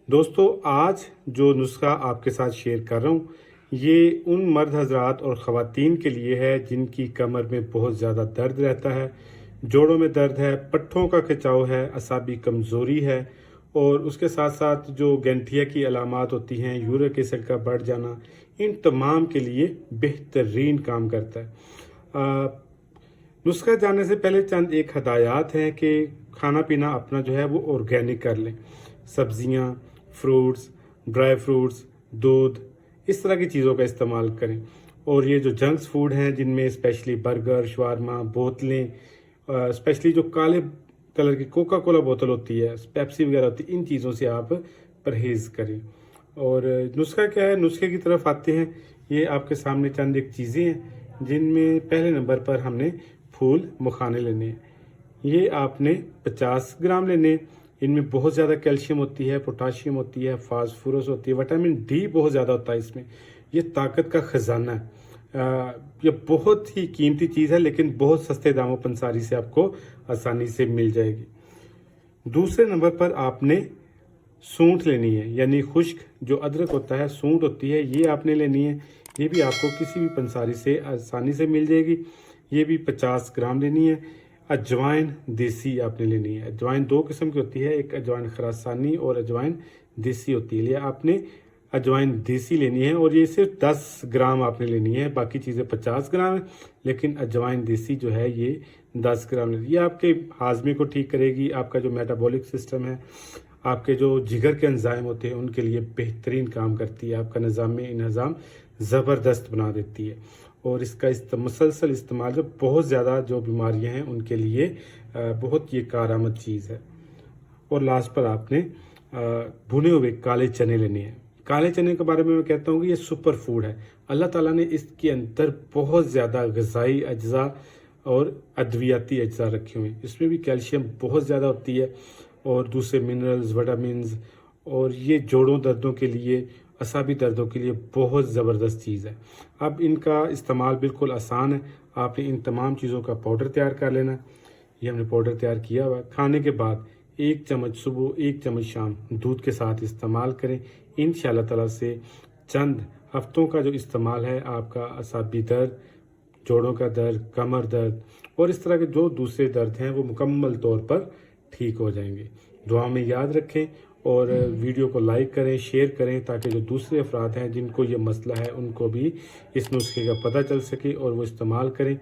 دوستو آج جو نسخہ آپ کے ساتھ شیئر کر رہا ہوں یہ ان مرد حضرات اور خواتین کے لیے ہے جن کی کمر میں بہت زیادہ درد رہتا ہے، جوڑوں میں درد ہے، پٹھوں کا کھچاؤ ہے، اعصابی کمزوری ہے اور اس کے ساتھ ساتھ جو گینٹھیا کی علامات ہوتی ہیں، یورک ایسڈ کا بڑھ جانا، ان تمام کے لیے بہترین کام کرتا ہے۔ نسخہ جاننے سے پہلے چند ایک ہدایات ہیں کہ کھانا پینا اپنا جو ہے وہ آرگینک کر لیں، سبزیاں، فروٹس، ڈرائی فروٹس، دودھ، اس طرح کی چیزوں کا استعمال کریں۔ اور یہ جو جنکس فوڈ ہیں جن میں اسپیشلی برگر، شوارما، بوتلیں، اسپیشلی جو کالے کلر کی کوکا کولا بوتل ہوتی ہے، پیپسی وغیرہ ہوتی ہے، ان چیزوں سے آپ پرہیز کریں۔ اور نسخہ کیا ہے، نسخے کی طرف آتے ہیں۔ یہ آپ کے سامنے چند ایک چیزیں ہیں جن میں پہلے نمبر پر ہم نے پھول مکھانے لینے ہیں۔ یہ آپ نے 50 گرام لینے ہیں۔ ان میں بہت زیادہ کیلشیم ہوتی ہے، پوٹاشیم ہوتی ہے، فاسفورس ہوتی ہے، وٹامن ڈی بہت زیادہ ہوتا ہے اس میں۔ یہ طاقت کا خزانہ ہے۔ یہ بہت ہی قیمتی چیز ہے لیکن بہت سستے داموں پنساری سے آپ کو آسانی سے مل جائے گی۔ دوسرے نمبر پر آپ نے سونٹ لینی ہے، یعنی خشک جو ادرک ہوتا ہے، سونٹ ہوتی ہے، یہ آپ نے لینی ہے۔ یہ بھی آپ کو کسی بھی پنساری سے آسانی سے مل جائے گی۔ یہ بھی 50 گرام لینی ہے۔ اجوائن دیسی آپ نے لینی ہے۔ اجوائن دو قسم کی ہوتی ہے، ایک اجوائن خراسانی اور اجوائن دیسی ہوتی ہے۔ یہ آپ نے اجوائن دیسی لینی ہے اور یہ صرف 10 گرام آپ نے لینی ہے، باقی چیزیں 50 گرام ہیں لیکن اجوائن دیسی جو ہے یہ 10 گرام لینی ہے۔ یہ آپ کے ہاضمے کو ٹھیک کرے گی، آپ کا جو میٹابولک سسٹم ہے، آپ کے جو جگر کے انزائم ہوتے ہیں ان کے لیے بہترین کام کرتی ہے، آپ کا نظام انہضام زبردست بنا دیتی ہے۔ اور اس کا مسلسل استعمال جو بہت زیادہ جو بیماریاں ہیں ان کے لیے بہت یہ کارآمد چیز ہے۔ اور لاسٹ پر آپ نے بھنے ہوئے کالے چنے لینے ہیں۔ کالے چنے کے بارے میں کہتا ہوں کہ یہ سپر فوڈ ہے۔ اللہ تعالیٰ نے اس کے اندر بہت زیادہ غذائی اجزاء اور ادویاتی اجزاء رکھے ہوئے ہیں۔ اس میں بھی کیلشیم بہت زیادہ ہوتی ہے اور دوسرے منرلز، وٹامنز، اور یہ جوڑوں دردوں کے لیے، اعصابی دردوں کے لیے بہت زبردست چیز ہے۔ اب ان کا استعمال بالکل آسان ہے۔ آپ نے ان تمام چیزوں کا پاؤڈر تیار کر لینا۔ یہ ہم نے پاؤڈر تیار کیا ہوا ہے۔ کھانے کے بعد 1 چمچ صبح، 1 چمچ شام دودھ کے ساتھ استعمال کریں۔ انشاءاللہ تعالیٰ سے چند ہفتوں کا جو استعمال ہے، آپ کا اعصابی درد، جوڑوں کا درد، کمر درد اور اس طرح کے جو دوسرے درد ہیں وہ مکمل طور پر ٹھیک ہو جائیں گے۔ دعا میں یاد رکھیں اور ویڈیو کو لائک کریں، شیئر کریں تاکہ جو دوسرے افراد ہیں جن کو یہ مسئلہ ہے ان کو بھی اس نسخے کا پتہ چل سکے اور وہ استعمال کریں۔